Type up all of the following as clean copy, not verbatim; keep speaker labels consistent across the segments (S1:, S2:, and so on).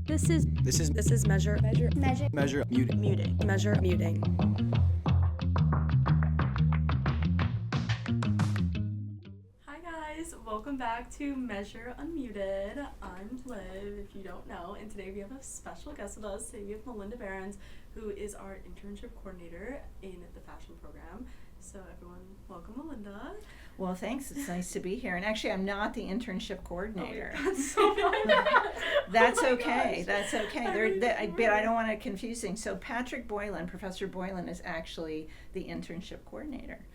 S1: This is measure muting. Hi guys, welcome back to Measure Unmuted. I'm Liv, if you don't know, and today we have a special guest with us. Today we have Malinda Behrens, who is our internship coordinator in the fashion program. So everyone, welcome Malinda.
S2: Well, thanks. It's nice to be here. And actually, I'm not the internship coordinator.
S1: Oh, that's so funny.
S2: That's okay. That's okay. But I don't want to confuse things. So Patrick Boylan, Professor Boylan, is actually the internship coordinator.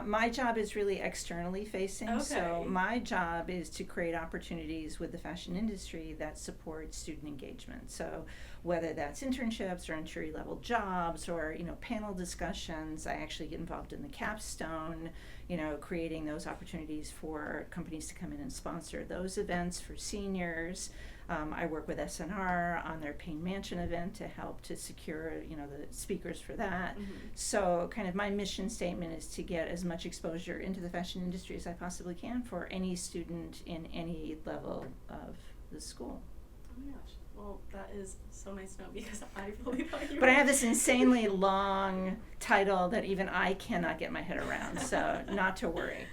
S2: My job is really externally facing. Okay. So my job is to create opportunities with the fashion industry that support student engagement. So whether that's internships or entry-level jobs or, panel discussions, I actually get involved in the capstone, creating those opportunities for companies to come in and sponsor those events for seniors. I work with SNR on their Payne Mansion event to help to secure, the speakers for that. Mm-hmm. So kind of my mission statement is to get as much exposure into the fashion industry as I possibly can for any student in any level of the school.
S1: Oh my gosh. Well, that is so nice to know because I really thought you
S2: But I have this insanely long title that even I cannot get my head around, so not to worry.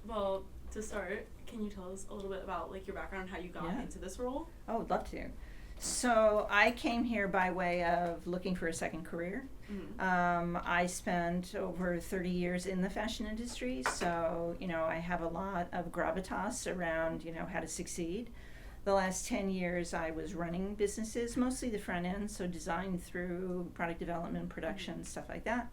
S1: Well, to start, can you tell us a little bit about your background, how you got into this role?
S2: Oh, I'd love to. So I came here by way of looking for a second career. Mm-hmm. I spent over 30 years in the fashion industry, so I have a lot of gravitas around how to succeed. The last 10 years I was running businesses, mostly the front end, so design through product development, production, stuff like that.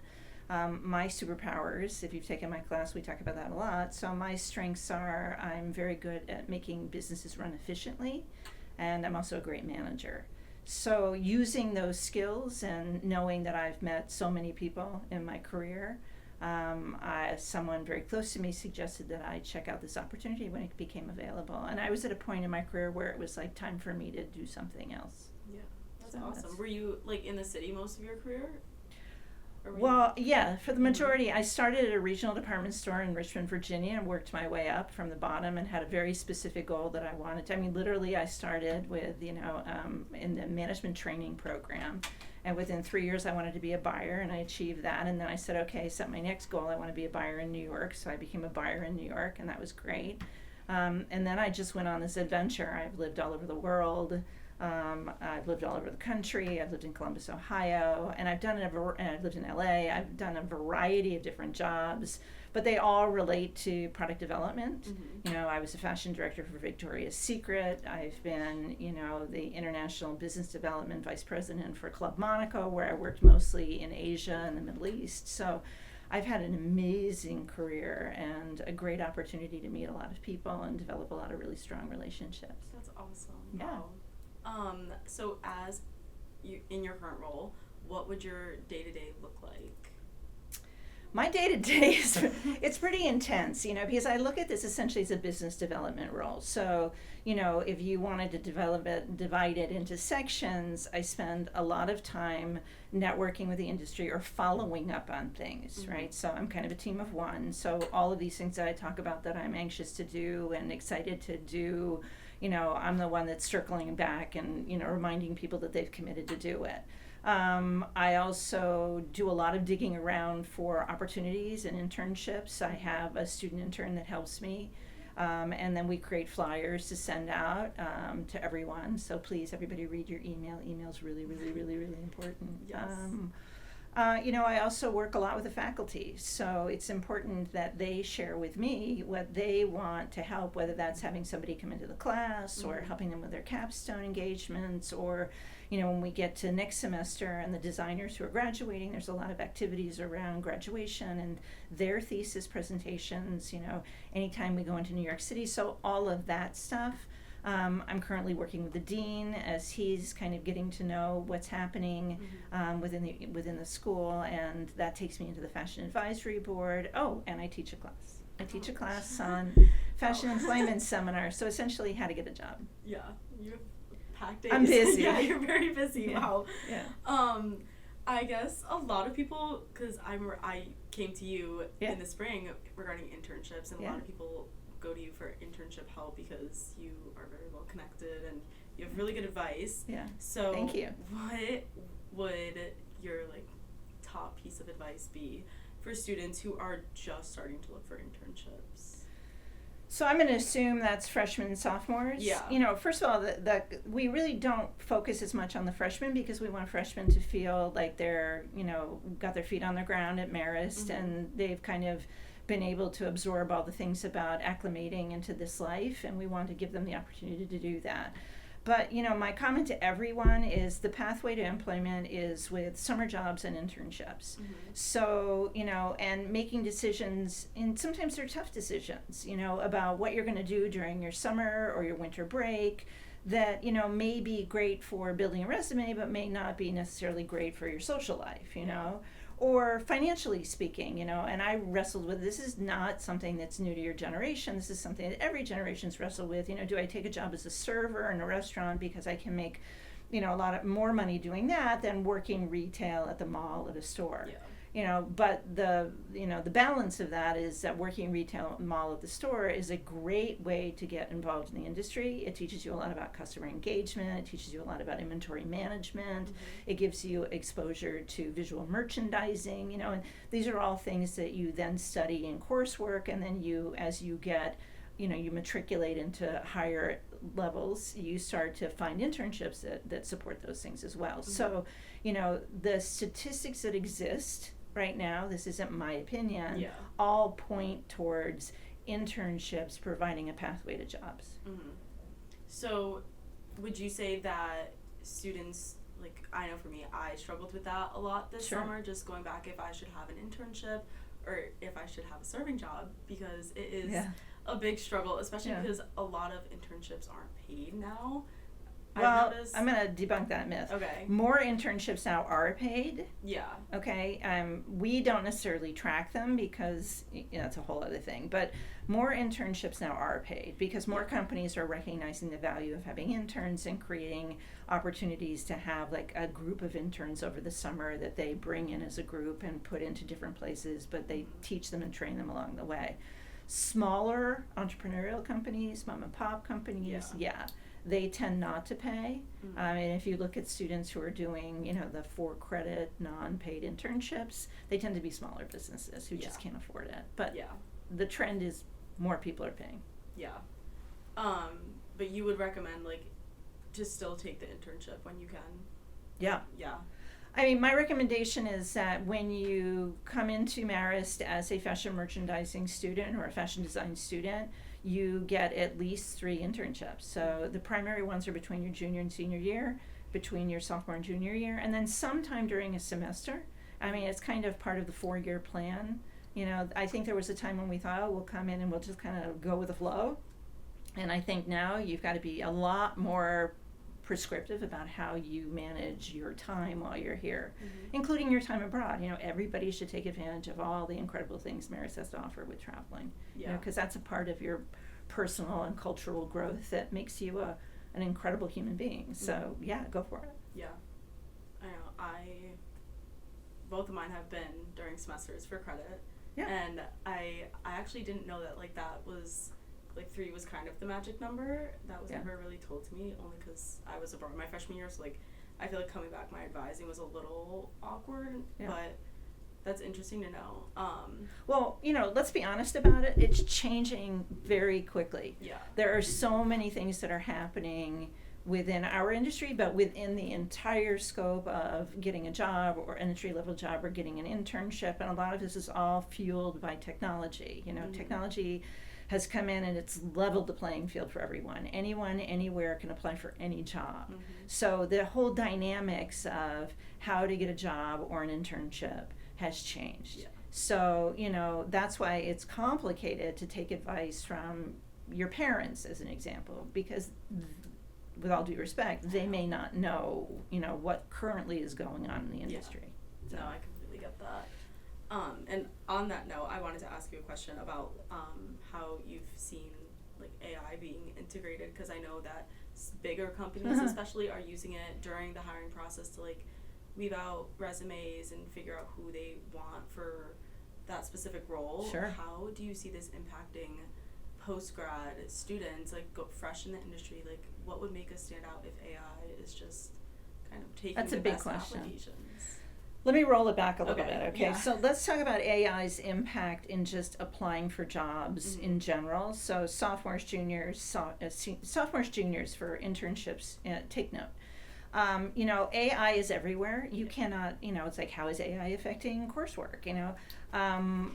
S2: My superpowers, if you've taken my class, we talk about that a lot. So my strengths are I'm very good at making businesses run efficiently, and I'm also a great manager. So using those skills and knowing that I've met so many people in my career, someone very close to me suggested that I check out this opportunity when it became available. And I was at a point in my career where it was time for me to do something else.
S1: Yeah, that's awesome. Were you in the city most of your career?
S2: Well, yeah, for the majority. I started at a regional department store in Richmond, Virginia, and worked my way up from the bottom and had a very specific goal that I wanted to. Literally, I started with, in the management training program. And within 3 years, I wanted to be a buyer, and I achieved that. And then I said, okay, set my next goal. I want to be a buyer in New York. So I became a buyer in New York, and that was great. And then I just went on this adventure. I've lived all over the world. I've lived all over the country. I've lived in Columbus, Ohio, and I've lived in LA. I've done a variety of different jobs, but they all relate to product development. Mm-hmm. I was a fashion director for Victoria's Secret. I've been, the international business development vice president for Club Monaco, where I worked mostly in Asia and the Middle East. So I've had an amazing career and a great opportunity to meet a lot of people and develop a lot of really strong relationships.
S1: That's awesome.
S2: Yeah.
S1: Wow. So as you in your current role, what would your day-to-day look like?
S2: My day-to-day it's pretty intense, because I look at this essentially as a business development role. So, if you wanted to divide it into sections, I spend a lot of time networking with the industry or following up on things, mm-hmm. right? So I'm kind of a team of one. So all of these things that I talk about that I'm anxious to do and excited to do, I'm the one that's circling back and, reminding people that they've committed to do it. I also do a lot of digging around for opportunities and internships. I have a student intern that helps me. And then we create flyers to send out to everyone. So please, everybody read your email. Email's really, really, really, really important.
S1: Yes.
S2: I also work a lot with the faculty, so it's important that they share with me what they want to help, whether that's having somebody come into the class or
S1: Mm-hmm.
S2: helping them with their capstone engagements, or, when we get to next semester and the designers who are graduating, there's a lot of activities around graduation and their thesis presentations, anytime we go into New York City, so all of that stuff. I'm currently working with the dean as he's kind of getting to know what's happening within the school, and that takes me into the fashion advisory board. Oh, and I teach a class. I teach a class on fashion employment seminar, so essentially how to get a job.
S1: Yeah, you have packed days.
S2: I'm busy.
S1: Yeah, you're very busy.
S2: Yeah.
S1: Wow.
S2: Yeah.
S1: I guess a lot of people, because I came to you in the spring regarding internships, and a lot of people go to you for internship help because you are very well connected and you have really good advice.
S2: Yeah.
S1: So
S2: thank you.
S1: What would your like top piece of advice be for students who are just starting to look for internships?
S2: So I'm going to assume that's freshmen and sophomores.
S1: Yeah.
S2: You know, first of all, we really don't focus as much on the freshmen because we want freshmen to feel like they're, you know, got their feet on the ground at Marist, and they've kind of been able to absorb all the things about acclimating into this life, and we want to give them the opportunity to do that. But, you know, my comment to everyone is the pathway to employment is with summer jobs and internships. So, you know, and making decisions, and sometimes they're tough decisions, you know, about what you're going to do during your summer or your winter break that, you know, may be great for building a resume, but may not be necessarily great for your social life, you know. Or financially speaking, you know, and I wrestled with, this is not something that's new to your generation. This is something that every generation's wrestled with. You know, do I take a job as a server in a restaurant because I can make, you know, a lot of more money doing that than working retail at the mall at a store?
S1: Yeah.
S2: You know, but the balance of that is that working retail at the mall at the store is a great way to get involved in the industry. It teaches you a lot about customer engagement. It teaches you a lot about inventory management. It gives you exposure to visual merchandising, you know, and these are all things that you then study in coursework, and then you, as you get, you know, you matriculate into higher levels, you start to find internships that support those things as well. So, you know, the statistics that exist right now, this isn't my opinion, all point towards internships providing a pathway to jobs.
S1: So would you say that students, like, I know for me, I struggled with that a lot this summer, just going back if I should have an internship or if I should have a serving job, because it is a big struggle, especially because a lot of internships aren't paid now.
S2: Well, I'm going to debunk that myth.
S1: Okay.
S2: More internships now are paid.
S1: Yeah.
S2: Okay. We don't necessarily track them because, you know, that's a whole other thing. But more internships now are paid because more companies are recognizing the value of having interns and creating opportunities to have like a group of interns over the summer that they bring in as a group and put into different places, but they teach them and train them along the way. Smaller entrepreneurial companies, mom and pop companies, they tend not to pay. And if you look at students who are doing, you know, the 4-credit non-paid internships, they tend to be smaller businesses who just can't afford it. But the trend is more people are paying. Yeah.
S1: But you would recommend, like, to still take the internship when you can?
S2: Yeah.
S1: Yeah.
S2: I mean, my recommendation is that when you come into Marist as a fashion merchandising student or a fashion design student, you get at least 3 internships. So the primary ones are between your junior and senior year, between your sophomore and junior year, and then sometime during a semester. I mean, it's kind of part of the 4-year plan. You know, I think there was a time when we thought, oh, we'll come in and we'll just kind of go with the flow. And I think now you've got to be a lot more prescriptive about how you manage your time while you're here, including your time abroad. You know, everybody should take advantage of all the incredible things Marist has to offer with traveling. You know, because that's a part of your personal and cultural growth that makes you an incredible human being. So go for it.
S1: Yeah, I know. Both of mine have been during semesters for credit, and I actually didn't know that like that was. Like 3 was kind of the magic number. That was never really told to me, only because I was abroad my freshman year. So like, I feel like coming back, my advising was a little awkward. But that's interesting to know.
S2: Well, you know, let's be honest about it. It's changing very quickly.
S1: Yeah.
S2: There are so many things that are happening within our industry, but within the entire scope of getting a job or an entry-level job or getting an internship, and a lot of this is all fueled by technology. You know, technology has come in and it's leveled the playing field for everyone. Anyone, anywhere can apply for any job. So the whole dynamics of how to get a job or an internship has changed. So, you know, that's why it's complicated to take advice from your parents, as an example, because with all due respect, they may not know, you know, what currently is going on in the industry.
S1: So. No, I completely get that. And on that note, I wanted to ask you a question about how you've seen like AI being integrated, because I know that bigger companies especially are using it during the hiring process to like weave out resumes and figure out who they want for that specific role. How do you see this impacting post-grad students, like go fresh in the industry, like what would make us stand out if AI is just kind of taking
S2: That's
S1: the
S2: a big
S1: best
S2: question.
S1: applications?
S2: Let me roll it back a little bit, okay?
S1: Yeah.
S2: So let's talk about AI's impact in just applying for jobs in general. So sophomores, juniors for internships, take note. AI is everywhere. You cannot, it's like, how is AI affecting coursework,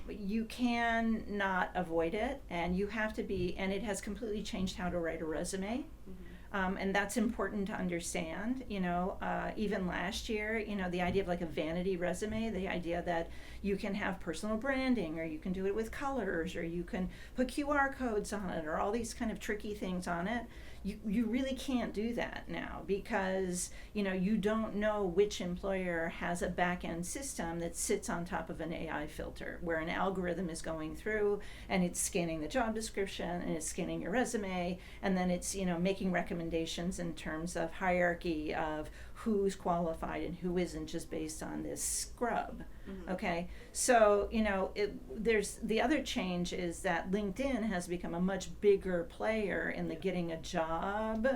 S2: you can not avoid it, and you have to be, and it has completely changed how to write a resume. And that's important to understand, even last year, the idea of like a vanity resume, the idea that you can have personal branding, or you can do it with colors, or you can put QR codes on it, or all these kind of tricky things on it. You really can't do that now, because you don't know which employer has a back-end system that sits on top of an AI filter, where an algorithm is going through and it's scanning the job description and it's scanning your resume, and then it's making recommendations in terms of hierarchy of who's qualified and who isn't, just based on this scrub. Okay, so there's the other change is that LinkedIn has become a much bigger player in the getting a job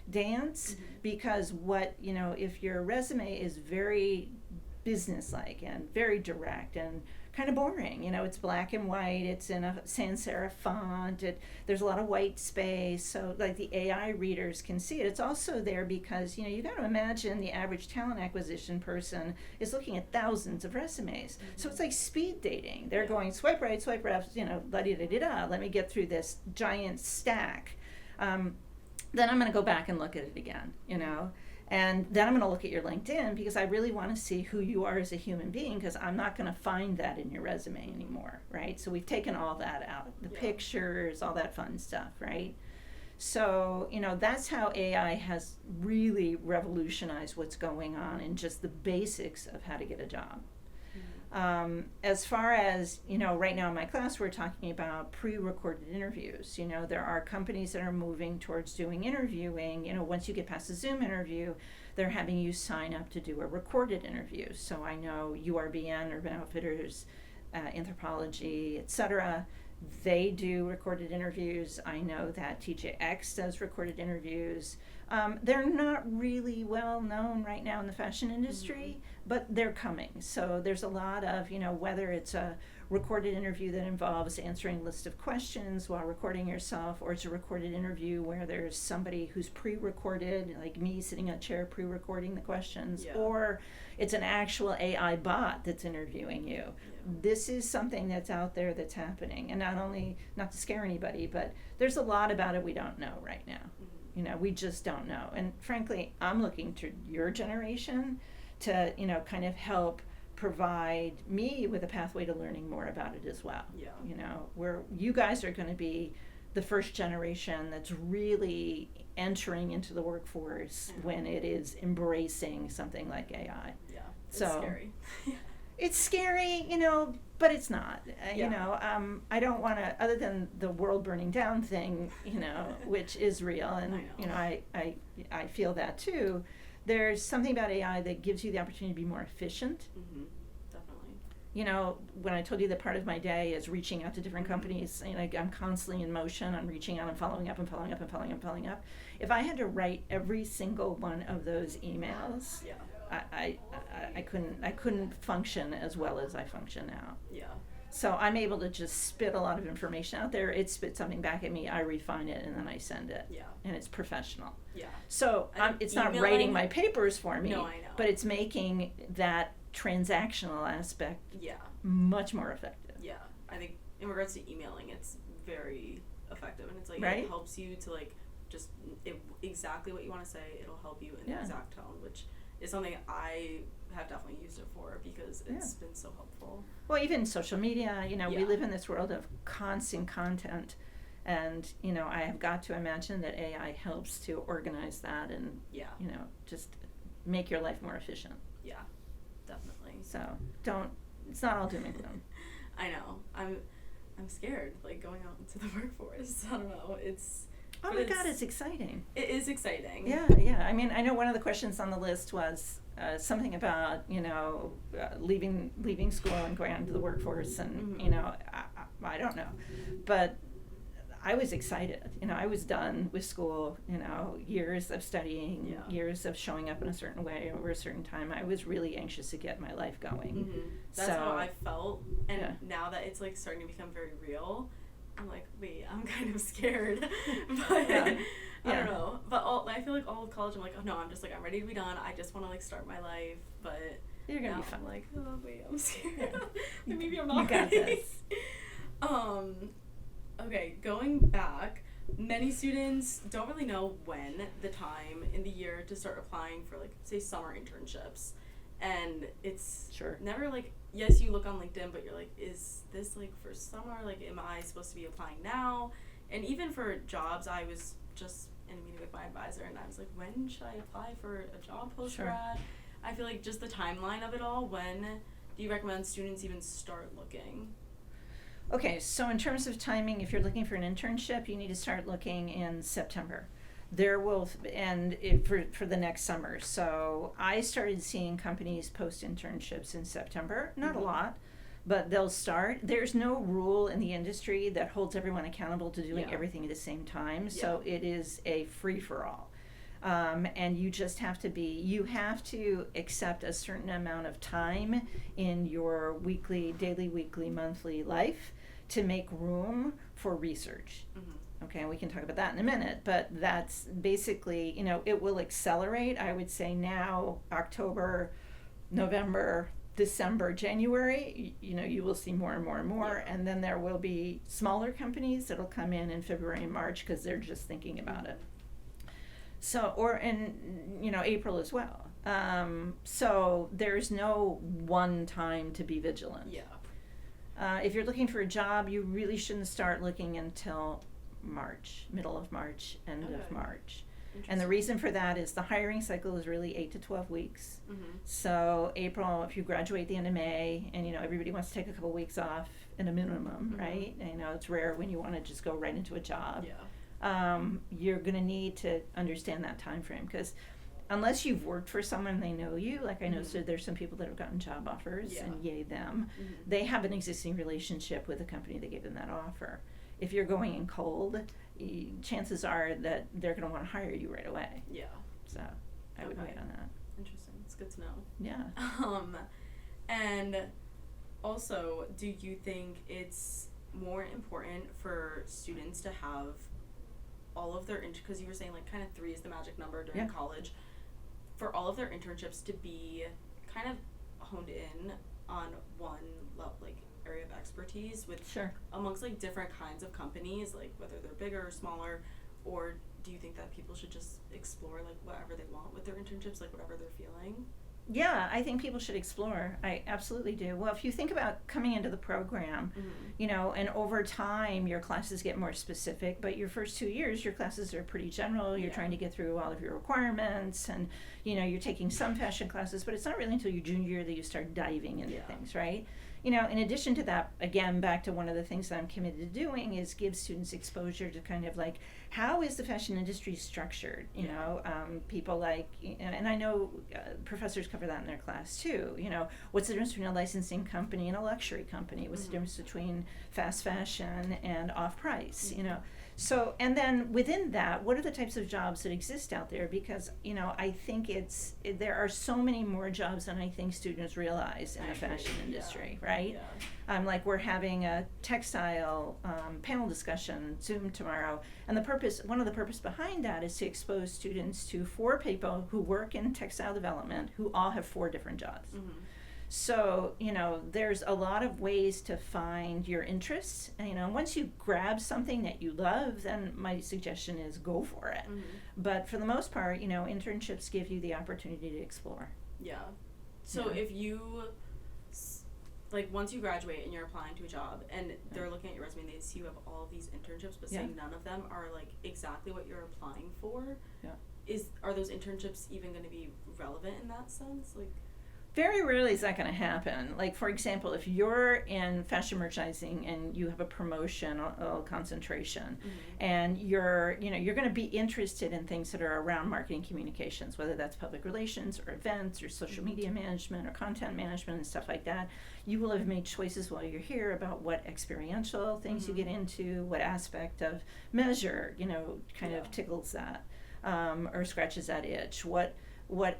S2: dance, because if your resume is very businesslike and very direct and kind of boring, it's black and white, it's in a sans serif font, there's a lot of white space, so like the AI readers can see it. It's also there because you got to imagine the average talent acquisition person is looking at thousands of resumes, so it's like speed dating. They're going swipe right, swipe left, la-di-da-di-da, let me get through this giant stack, then I'm going to go back and look at it again, and then I'm going to look at your LinkedIn, because I really want to see who you are as a human being, because I'm not going to find that in your resume anymore, right? So we've taken all that out, the pictures, all that fun stuff, right? So, that's how AI has really revolutionized what's going on in just the basics of how to get a job. As far as, right now in my class, we're talking about pre-recorded interviews. There are companies that are moving towards doing interviewing. Once you get past the Zoom interview, they're having you sign up to do a recorded interview. So I know URBN, Urban Outfitters, Anthropology, etc., they do recorded interviews. I know that TJX does recorded interviews. They're not really well known right now in the fashion industry, but they're coming. So there's a lot of, whether it's a recorded interview that involves answering a list of questions while recording yourself, or it's a recorded interview where there's somebody who's pre-recorded, like me sitting in a chair pre-recording the questions, or it's an actual AI bot that's interviewing you. This is something that's out there that's happening, and not to scare anybody, but there's a lot about it we don't know right now. We just don't know. And frankly, I'm looking to your generation to, kind of help provide me with a pathway to learning more about it as well. Where you guys are going to be the first generation that's really entering into the workforce when it is embracing something like AI.
S1: It's scary.
S2: It's scary, but it's not. I don't want to, other than the world burning down thing, which is real, and I feel that too. There's something about AI that gives you the opportunity to be more efficient.
S1: Definitely.
S2: When I told you that part of my day is reaching out to different companies, I'm constantly in motion. I'm reaching out and following up and following up and following up and following up. If I had to write every single one of those emails, I couldn't function as well as I function now. So I'm able to just spit a lot of information out there. It spits something back at me. I refine it, and then I send it. And it's professional. So it's not writing my papers for me, but it's making that transactional aspect much more effective.
S1: I think in regards to emailing, it's very effective, and it's like
S2: right?
S1: It helps you to just exactly what you want to say. It'll help you in the exact tone, which is something I have definitely used it for, because it's been so helpful.
S2: Well, even social media, we live in this world of constant content, and I have got to imagine that AI helps to organize that and just make your life more efficient.
S1: Definitely.
S2: So it's not all doom and gloom.
S1: I know. I'm scared, going out into the workforce. I don't know.
S2: Oh my God, it's exciting.
S1: It is exciting.
S2: Yeah. I mean, I know one of the questions on the list was something about, leaving school and going out into the workforce, and, I don't know. But I was excited. I was done with school, years of studying, years of showing up in a certain way over a certain time. I was really anxious to get my life going.
S1: That's how I felt. And now that it's like starting to become very real, I'm like, wait, I'm kind of scared. But I don't know. But I feel like all of college, I'm like, oh no, I'm just like, I'm ready to be done. I just want to like start my life. But
S2: you're going to be fine.
S1: I'm like, oh wait, I'm scared. Maybe I'm not ready.
S2: You got this.
S1: Okay, going back, many students don't really know when the time in the year to start applying for, like, say, summer internships. And it's never, like, yes, you look on LinkedIn, but you're like, is this, like, for summer? Like, am I supposed to be applying now? And even for jobs, I was just in a meeting with my advisor, and I was like, when should I apply for a job post-grad? I feel like just the timeline of it all, when do you recommend students even start looking?
S2: Okay, so in terms of timing, if you're looking for an internship, you need to start looking in September. For the next summer. So I started seeing companies post internships in September. Not a lot, but they'll start. There's no rule in the industry that holds everyone accountable to doing everything at the same time. So it is a free-for-all. And you just have to accept a certain amount of time in your daily, weekly, monthly life to make room for research. Okay, and we can talk about that in a minute, but that's basically, it will accelerate, I would say now, October, November, December, January, you will see more and more and more, and then there will be smaller companies that'll come in February and March because they're just thinking about it. So, April as well. So there's no one time to be vigilant. If you're looking for a job, you really shouldn't start looking until March, middle of March, end of March. And the reason for that is the hiring cycle is really 8 to 12 weeks. So April, if you graduate the end of May, and everybody wants to take a couple weeks off at a minimum, right? It's rare when you want to just go right into a job. You're going to need to understand that time frame, because unless you've worked for someone and they know you, like I know, so there's some people that have gotten job offers, and yay them, they have an existing relationship with the company that gave them that offer. If you're going in cold, chances are that they're going to want to hire you right away. So I would wait on that.
S1: Interesting. It's good to know.
S2: Yeah.
S1: And also, do you think it's more important for students to have all of their, because you were saying like kind of 3 is the magic number during college, for all of their internships to be kind of honed in on one like area of expertise with amongst like different kinds of companies, like whether they're bigger or smaller, or do you think that people should just explore like whatever they want with their internships, like whatever they're feeling?
S2: Yeah, I think people should explore. I absolutely do. Well, if you think about coming into the program, and over time your classes get more specific, but your first 2 years, your classes are pretty general. You're trying to get through all of your requirements, and, you're taking some fashion classes, but it's not really until your junior year that you start diving into things, right? In addition to that, again, back to one of the things that I'm committed to doing is give students exposure to kind of like, how is the fashion industry structured? People like, and I know professors cover that in their class too. What's the difference between a licensing company and a luxury company? What's the difference between fast fashion and off-price? So, and then within that, what are the types of jobs that exist out there? Because, I think there are so many more jobs than I think students realize in the fashion industry, right? Like we're having a textile panel discussion Zoom tomorrow, and one of the purpose behind that is to expose students to 4 people who work in textile development who all have 4 different jobs. So, there's a lot of ways to find your interests. And, once you grab something that you love, then my suggestion is go for it. But for the most part, internships give you the opportunity to explore.
S1: So if you, like, once you graduate and you're applying to a job and they're looking at your resume and they see you have all of these internships, but say none of them are, like, exactly what you're applying for, are those internships even going to be relevant in that sense? Like,
S2: Very rarely is that going to happen. Like, for example, if you're in fashion merchandising and you have a promotion or concentration, and you're going to be interested in things that are around marketing communications, whether that's public relations or events or social media management or content management and stuff like that, you will have made choices while you're here about what experiential things you get into, what aspect of measure, kind of tickles that, or scratches that itch, what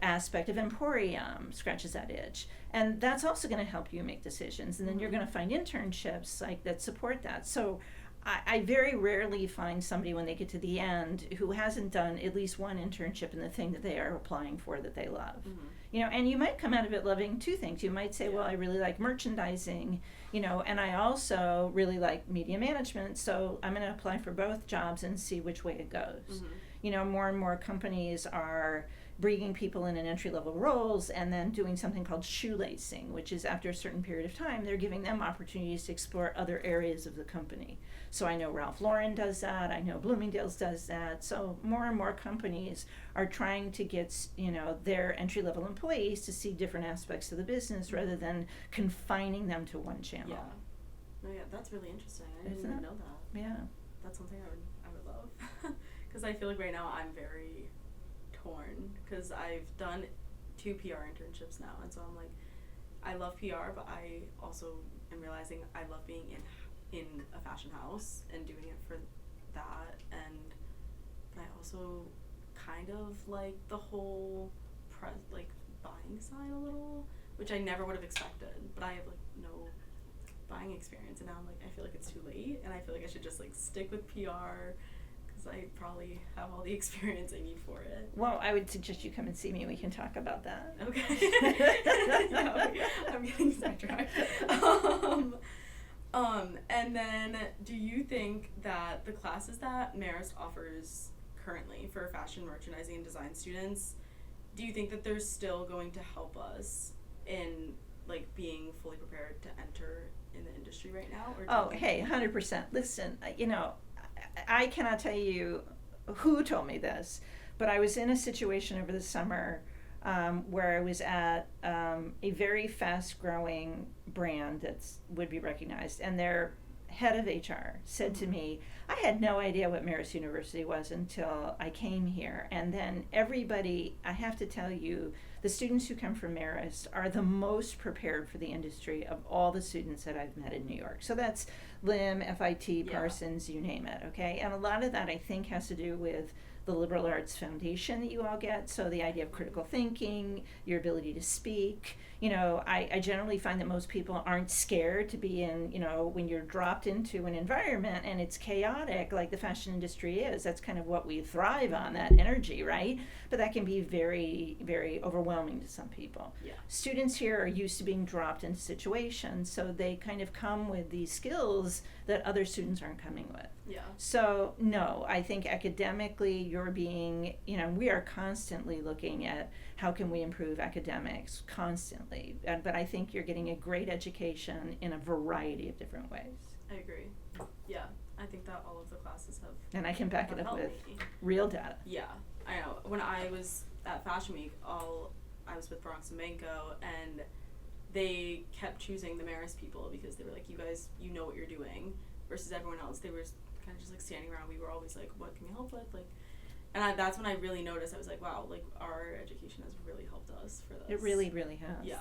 S2: aspect of Emporium scratches that itch. And that's also going to help you make decisions. And then you're going to find internships that support that. So I very rarely find somebody when they get to the end who hasn't done at least one internship in the thing that they are applying for that they love. And you might come out of it loving two things. You might say, well, I really like merchandising, and I also really like media management, so I'm going to apply for both jobs and see which way it goes. More and more companies are bringing people in entry-level roles and then doing something called shoelacing, which is after a certain period of time, they're giving them opportunities to explore other areas of the company. So I know Ralph Lauren does that, I know Bloomingdale's does that. So more and more companies are trying to get, their entry-level employees to see different aspects of the business rather than confining them to one channel.
S1: That's really interesting. I didn't even know that.
S2: Yeah.
S1: That's something I would love. Because I feel like right now I'm very torn because I've done 2 PR internships now, and so I'm like, I love PR, but I also am realizing I love being in a fashion house and doing it for that, but I also kind of like the whole buying side a little, which I never would have expected, but I have no buying experience, and now I'm I feel like it's too late, and I feel like I should just stick with PR. I probably have all the experience I need for it.
S2: Well, I would suggest you come and see me and we can talk about that.
S1: Okay. I'm getting sidetracked. And then do you think that the classes that Marist offers currently for fashion merchandising and design students, do you think that they're still going to help us in being fully prepared to enter in the industry right now? Or
S2: hey, 100%. Listen, I cannot tell you who told me this, but I was in a situation over the summer where I was at a very fast-growing brand that would be recognized, and their head of HR said to me, I had no idea what Marist University was until I came here, and then everybody, I have to tell you, the students who come from Marist are the most prepared for the industry of all the students that I've met in New York. So that's LIM, FIT, Parsons, you name it, okay? And a lot of that, I think, has to do with the liberal arts foundation that you all get. So the idea of critical thinking, your ability to speak. I generally find that most people aren't scared to be in, when you're dropped into an environment and it's chaotic like the fashion industry is. That's kind of what we thrive on, that energy, right? But that can be very, very overwhelming to some people.
S1: Yeah.
S2: Students here are used to being dropped into situations, so they kind of come with these skills that other students aren't coming with.
S1: Yeah.
S2: So, no, I think academically you're being, we are constantly looking at how can we improve academics, constantly. But I think you're getting a great education in a variety of different ways.
S1: I agree. Yeah, I think that all of the classes have.
S2: And I can back it up with real data.
S1: Yeah, I know. When I was at Fashion Week, I was with Bronx and Banco, and they kept choosing the Marist people because they were like, you guys, you know what you're doing, versus everyone else. They were kind of just standing around. We were always like, what can we help with? And that's when I really noticed. I was like, wow, our education has really helped us for this.
S2: It really, really has.
S1: Yeah.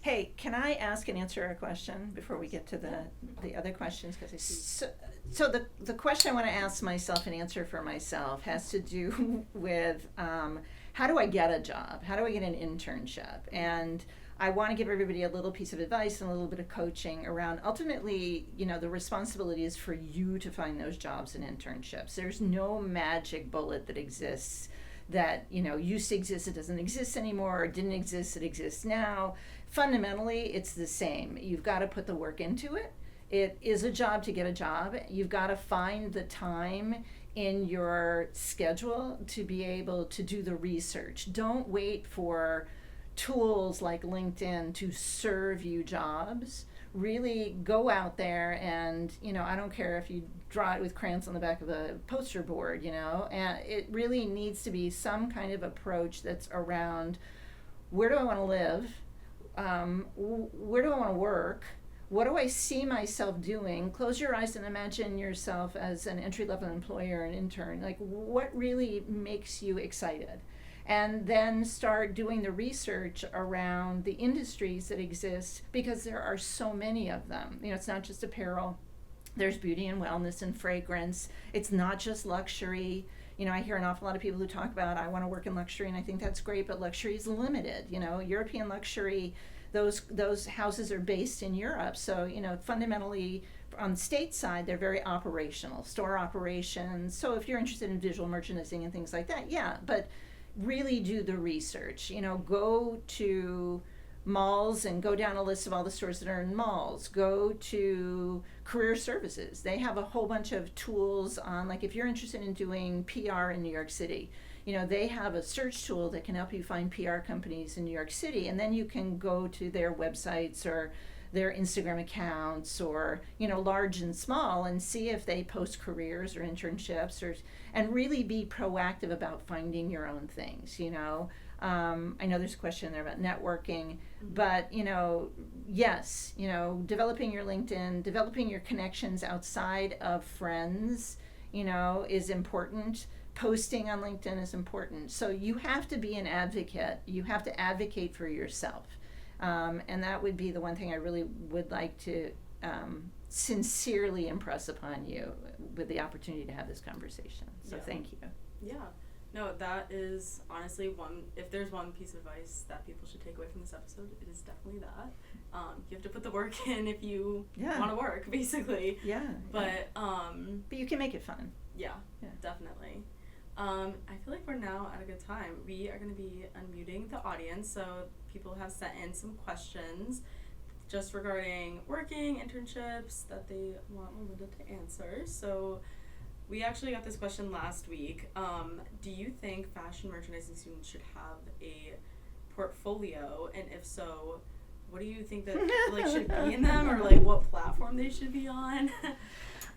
S2: Hey, can I ask and answer a question before we get to the other questions? Because I see. So the question I want to ask myself and answer for myself has to do with how do I get a job? How do I get an internship? And I want to give everybody a little piece of advice and a little bit of coaching around ultimately, the responsibility is for you to find those jobs and internships. There's no magic bullet that exists that, used to exist, it doesn't exist anymore, or didn't exist, it exists now. Fundamentally, it's the same. You've got to put the work into it. It is a job to get a job. You've got to find the time in your schedule to be able to do the research. Don't wait for tools like LinkedIn to serve you jobs. Really go out there and, I don't care if you draw it with crayons on the back of a poster board, and it really needs to be some kind of approach that's around where do I want to live? where do I want to work? What do I see myself doing? Close your eyes and imagine yourself as an entry-level employee or an intern. Like, what really makes you excited? And then start doing the research around the industries that exist, because there are so many of them. It's not just apparel. There's beauty and wellness and fragrance. It's not just luxury. I hear an awful lot of people who talk about, I want to work in luxury, and I think that's great, but luxury is limited. European luxury, those houses are based in Europe. So, fundamentally on the state side, they're very operational, store operations. So if you're interested in visual merchandising and things like that, yeah, but really do the research. Go to malls and go down a list of all the stores that are in malls. Go to career services. They have a whole bunch of tools on, like, if you're interested in doing PR in New York City, they have a search tool that can help you find PR companies in New York City, and then you can go to their websites or their Instagram accounts, or large and small, and see if they post careers or internships, and really be proactive about finding your own things. I know there's a question there about networking, but yes, developing your LinkedIn, developing your connections outside of friends, is important. Posting on LinkedIn is important. So you have to be an advocate. You have to advocate for yourself. And that would be the one thing I really would like to sincerely impress upon you with the opportunity to have this conversation. So thank you.
S1: Yeah. No, that is honestly if there's one piece of advice that people should take away from this episode, it is definitely that. You have to put the work in if you want to work, basically.
S2: Yeah.
S1: But
S2: you can make it fun.
S1: Yeah. Definitely. I feel like we're now at a good time. We are going to be unmuting the audience, so people have sent in some questions just regarding working, internships, that they want Malinda to answer. So we actually got this question last week. Do you think fashion merchandising students should have a portfolio? And if so, what do you think that should be in them, or what platform they should be on?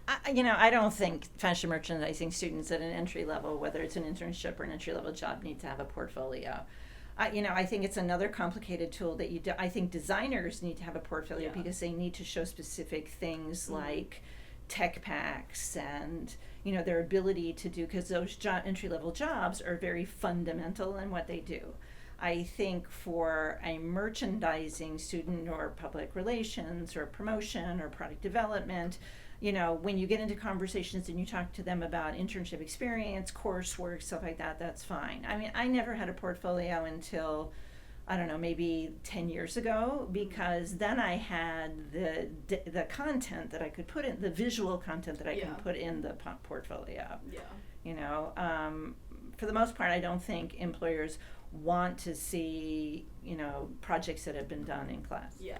S2: I don't think fashion merchandising students at an entry level, whether it's an internship or an entry level job, need to have a portfolio. I think it's another complicated tool that I think designers need to have a portfolio, because they need to show specific things like tech packs and their ability to do, because those entry level jobs are very fundamental in what they do. I think for a merchandising student or public relations or promotion or product development, when you get into conversations and you talk to them about internship experience, coursework, stuff like that, that's fine. I mean, I never had a portfolio until, I don't know, maybe 10 years ago, because then I had the content that I could put in, the visual content that I can put in the portfolio. Yeah. For the most part, I don't think employers want to see, projects that have been done in class.
S1: Yeah.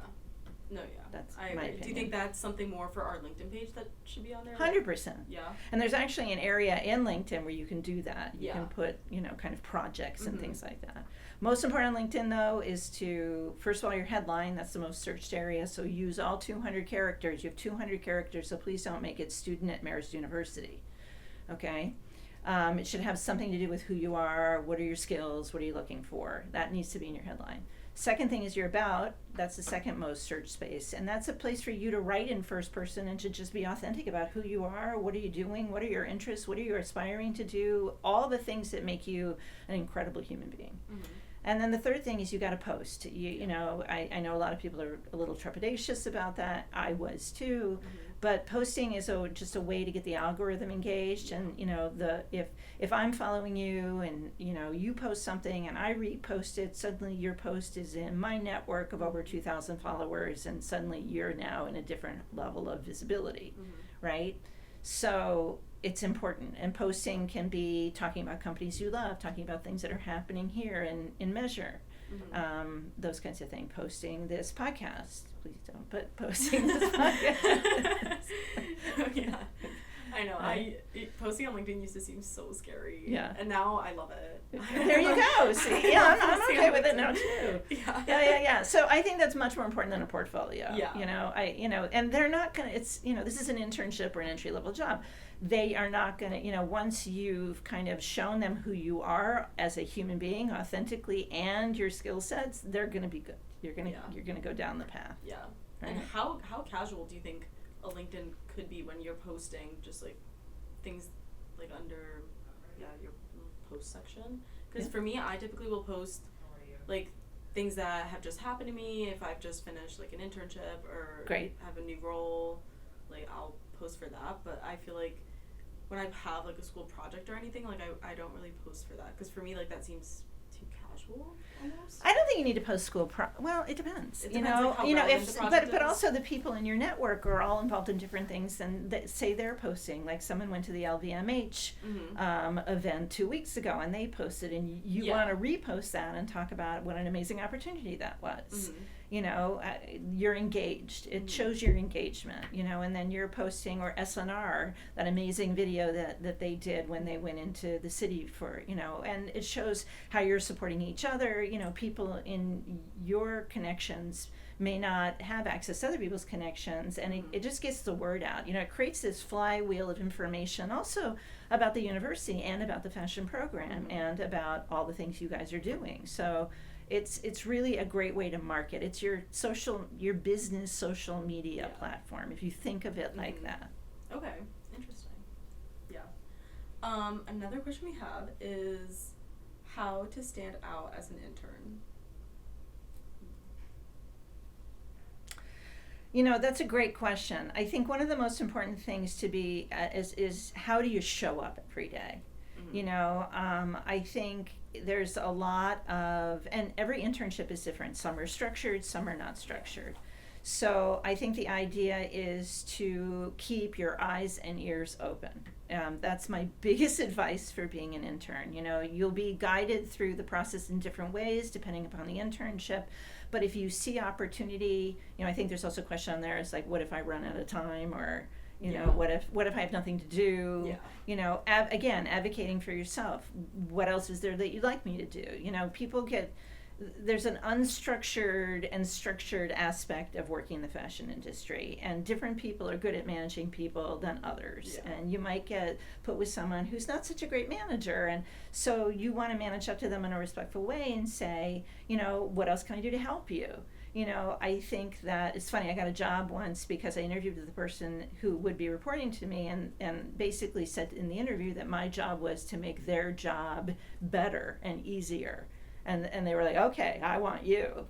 S1: No, yeah.
S2: That's
S1: my
S2: opinion.
S1: Do you think that's something more for our LinkedIn page that should be on there?
S2: 100%.
S1: Yeah.
S2: And there's actually an area in LinkedIn where you can do that. You can put, kind of projects and things like that. Most important on LinkedIn, though, is to, first of all, your headline. That's the most searched area. So use all 200 characters. You have 200 characters, so please don't make it student at Marist University. Okay? It should have something to do with who you are, what are your skills, what are you looking for. That needs to be in your headline. Second thing is your about. That's the second most search space, and that's a place for you to write in first person and to just be authentic about who you are, what are you doing, what are your interests, what are you aspiring to do, all the things that make you an incredible human being. And then the third thing is you got to post. I know a lot of people are a little trepidatious about that. I was too. But posting is just a way to get the algorithm engaged. And if I'm following you and you post something and I repost it, suddenly your post is in my network of over 2,000 followers, and suddenly you're now in a different level of visibility, right? So it's important. And posting can be talking about companies you love, talking about things that are happening here in Measure, those kinds of things. Posting this podcast. Please don't, but posting this podcast.
S1: I know.
S2: Right?
S1: Posting on LinkedIn used to seem so scary.
S2: Yeah.
S1: And now I love it.
S2: There you go. See, yeah, I'm okay with it now too.
S1: Yeah.
S2: Yeah. So I think that's much more important than a portfolio.
S1: Yeah.
S2: And they're not gonna. It's this is an internship or an entry level job. They are not gonna. Once you've kind of shown them who you are as a human being authentically and your skill sets, they're gonna be good. You're gonna go down the path.
S1: Yeah.
S2: Right?
S1: And how casual do you think a LinkedIn could be when you're posting just like things like under your post section? Because for me, I typically will post like things that have just happened to me. If I've just finished like an internship or have a new role, like I'll post for that. But I feel like when I have like a school project or anything, like I don't really post for that, because for me like that seems too casual almost.
S2: I don't think you need to post school well, it depends.
S1: Like, how
S2: if but also the people in your network are all involved in different things, and say they're posting, like someone went to the LVMH event 2 weeks ago and they posted, and you want to repost that and talk about what an amazing opportunity that was. You're engaged. It shows your engagement, and then you're posting, or SNR, that amazing video that they did when they went into the city for, and it shows how you're supporting each other. People in your connections may not have access to other people's connections, and it just gets the word out. It creates this flywheel of information also about the university and about the fashion program and about all the things you guys are doing. So it's really a great way to market. It's your business social media platform, if you think of it like that.
S1: Okay, interesting. Yeah. Another question we have is how to stand out as an intern.
S2: That's a great question. I think one of the most important things to be is how do you show up every day? I think there's a lot of, and every internship is different. Some are structured, some are not structured. So I think the idea is to keep your eyes and ears open. That's my biggest advice for being an intern. You'll be guided through the process in different ways depending upon the internship. But if you see opportunity, I think there's also a question on there is like, what if I run out of time, or what if I have nothing to do? Again, advocating for yourself. What else is there that you'd like me to do? There's an unstructured and structured aspect of working in the fashion industry, and different people are good at managing people than others. And you might get put with someone who's not such a great manager, and so you want to manage up to them in a respectful way and say, what else can I do to help you? I think that it's funny. I got a job once because I interviewed with the person who would be reporting to me, and basically said in the interview that my job was to make their job better and easier. And they were like, okay, I want you.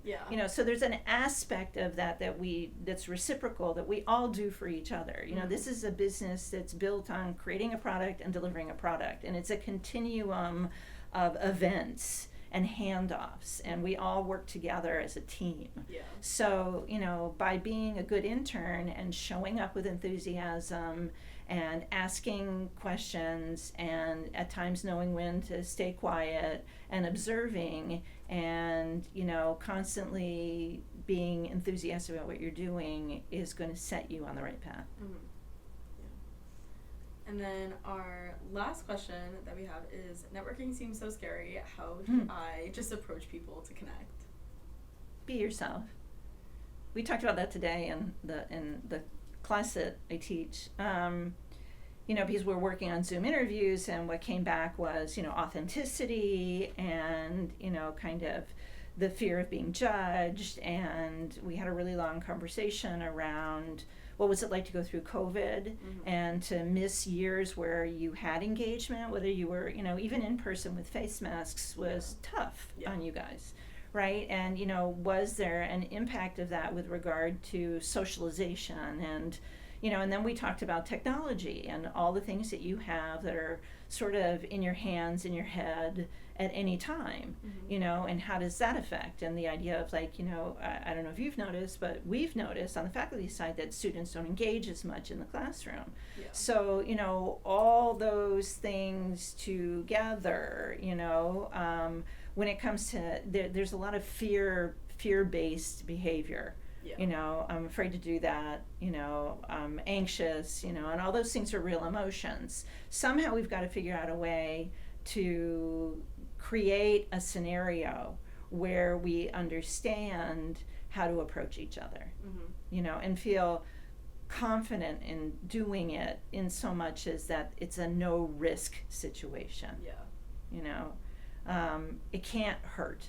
S2: So there's an aspect of that's reciprocal, that we all do for each other. This is a business that's built on creating a product and delivering a product, and it's a continuum of events and handoffs, and we all work together as a team. So, by being a good intern and showing up with enthusiasm and asking questions, and at times knowing when to stay quiet and observing, and constantly being enthusiastic about what you're doing, is going to set you on the right path.
S1: And then our last question that we have is, networking seems so scary. How do I just approach people to connect?
S2: Be yourself. We talked about that today in the class that I teach. Because we're working on Zoom interviews, and what came back was, authenticity and, kind of the fear of being judged. And we had a really long conversation around what was it like to go through COVID and to miss years where you had engagement, whether you were, even in person with face masks was tough on you guys, right? And, was there an impact of that with regard to socialization? And, and then we talked about technology and all the things that you have that are sort of in your hands, in your head at any time, and how does that affect? And the idea of like, I don't know if you've noticed, but we've noticed on the faculty side that students don't engage as much in the classroom. So, all those things together, when it comes to, there's a lot of fear-based behavior
S1: Yeah.
S2: You know, I'm afraid to do that, you know, I'm anxious, you know, and all those things are real emotions. Somehow we've got to figure out a way to create a scenario where we understand how to approach each other, you know, and feel confident in doing it in so much as that it's a no risk situation.
S1: Yeah.
S2: You know, it can't hurt.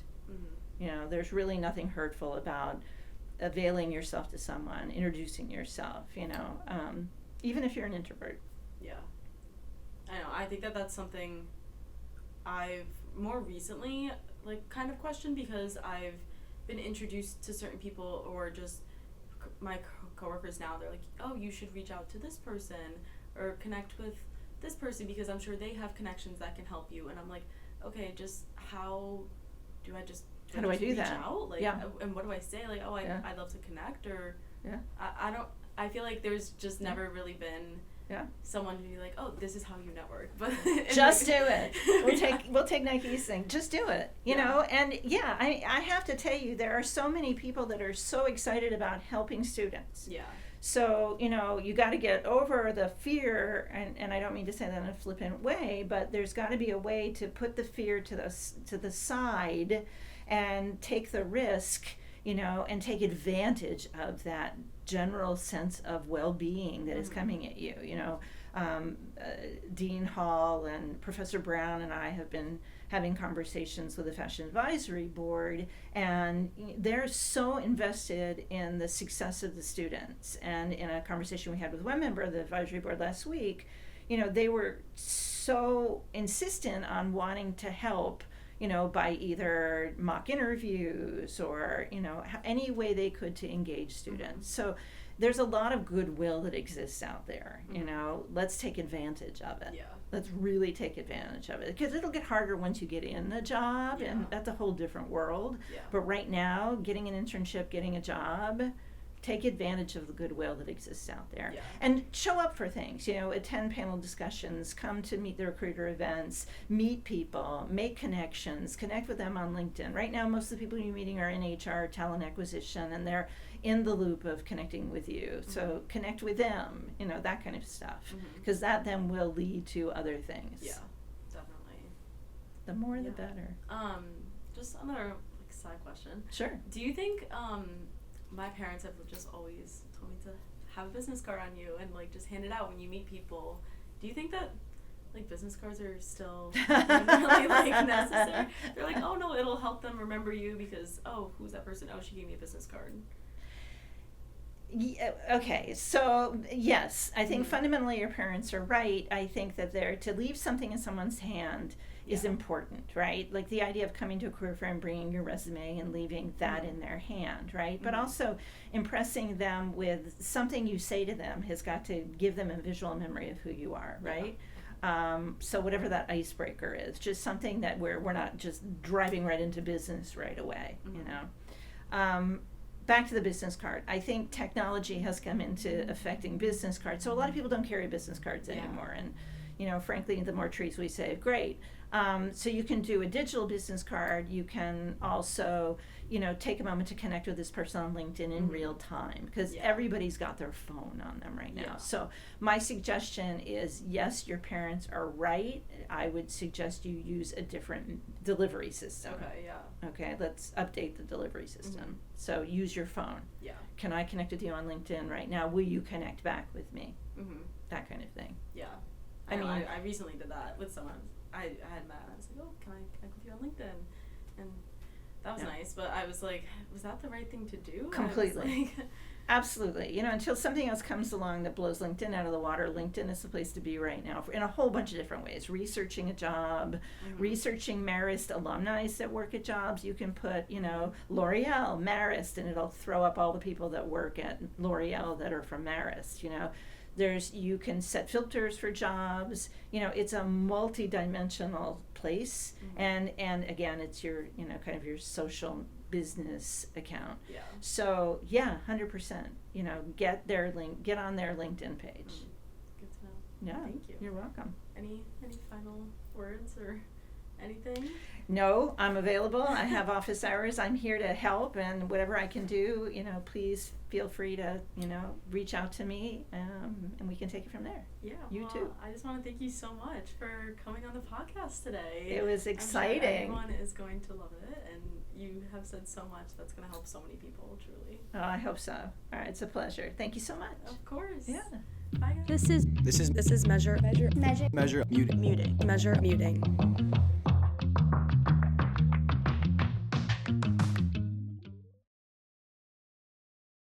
S2: You know, there's really nothing hurtful about availing yourself to someone, introducing yourself, you know, even if you're an introvert.
S1: Yeah. I know. I think that that's something I've more recently, like, kind of questioned, because I've been introduced to certain people, or just my coworkers now, they're like, oh, you should reach out to this person or connect with this person because I'm sure they have connections that can help you. And I'm like, okay, just how do I just
S2: do that?
S1: Out? Like,
S2: yeah.
S1: And what do I say? Like, oh,
S2: yeah.
S1: I'd love to connect, or
S2: yeah.
S1: I feel like there's just never really been someone who'd be like, oh, this is how you network. But
S2: just do it. We'll take Nike's thing. Just do it. You know, and I have to tell you, there are so many people that are so excited about helping students.
S1: Yeah.
S2: So, you know, you got to get over the fear, and I don't mean to say that in a flippant way, but there's got to be a way to put the fear to the side and take the risk, you know, and take advantage of that general sense of well-being that is coming at you. You know, Dean Hall and Professor Brown and I have been having conversations with the Fashion Advisory Board, and they're so invested in the success of the students. And in a conversation we had with one member of the advisory board last week, you know, they were so insistent on wanting to help, you know, by either mock interviews or, you know, any way they could to engage students. So there's a lot of goodwill that exists out there, you know. Let's take advantage of it.
S1: Yeah.
S2: Let's really take advantage of it, because it'll get harder once you get in a job, and that's a whole different world.
S1: Yeah.
S2: But right now, getting an internship, getting a job, take advantage of the goodwill that exists out there.
S1: Yeah.
S2: And show up for things, you know, attend panel discussions, come to meet the recruiter events, meet people, make connections, connect with them on LinkedIn. Right now, most of the people you're meeting are in HR, talent acquisition, and they're in the loop of connecting with you. So connect with them, you know, that kind of stuff, because that then will lead to other things.
S1: Yeah, definitely.
S2: The more the better.
S1: Just another like side question.
S2: Sure.
S1: Do you think my parents have just always told me to have a business card on you and like just hand it out when you meet people? Do you think that like business cards are still really like necessary? They're like, oh no, it'll help them remember you because, oh, who's that person? Oh, she gave me a business card.
S2: Yeah, okay, so yes, I think fundamentally your parents are right. I think that to leave something in someone's hand is important, right? Like the idea of coming to a career fair and bringing your resume and leaving that in their hand, right? But also impressing them with something you say to them has got to give them a visual memory of who you are, right? So whatever that icebreaker is, just something that we're not just driving right into business right away, you know? Back to the business card. I think technology has come into affecting business cards. So a lot of people don't carry business cards anymore. And, you know, frankly, the more trees we save, great. So you can do a digital business card. You can also, you know, take a moment to connect with this person on LinkedIn in real time, because everybody's got their phone on them right now. So my suggestion is, yes, your parents are right. I would suggest you use a different delivery system.
S1: Okay, yeah.
S2: Okay, let's update the delivery system. So use your phone.
S1: Yeah.
S2: Can I connect with you on LinkedIn right now? Will you connect back with me? That kind of thing.
S1: Yeah.
S2: I mean,
S1: I recently did that with someone I had met. I was like, oh, can I connect with you on LinkedIn? And that was nice, but I was like, was that the right thing to do?
S2: Completely. Absolutely. You know, until something else comes along that blows LinkedIn out of the water, LinkedIn is the place to be right now in a whole bunch of different ways. Researching a job, researching Marist alumni that work at jobs. You can put, you know, L'Oreal, Marist, and it'll throw up all the people that work at L'Oreal that are from Marist, you know. You can set filters for jobs. You know, it's a multi-dimensional place, and again, it's your, you know, kind of your social business account.
S1: Yeah.
S2: So 100%. You know, get on their LinkedIn page.
S1: Good to know.
S2: Yeah.
S1: Thank you.
S2: You're welcome.
S1: Any final words or anything?
S2: No, I'm available. I have office hours. I'm here to help, and whatever I can do, please feel free to, reach out to me, and we can take it from there.
S1: Yeah,
S2: you too.
S1: I just want to thank you so much for coming on the podcast today.
S2: It was exciting.
S1: I'm sure everyone is going to love it, and you have said so much that's going to help so many people, truly.
S2: Oh, I hope so. All right, it's a pleasure. Thank you so much.
S1: Of course.
S2: Yeah.
S1: Bye, guys. This is Measure Muting.
S3: Measure Muting.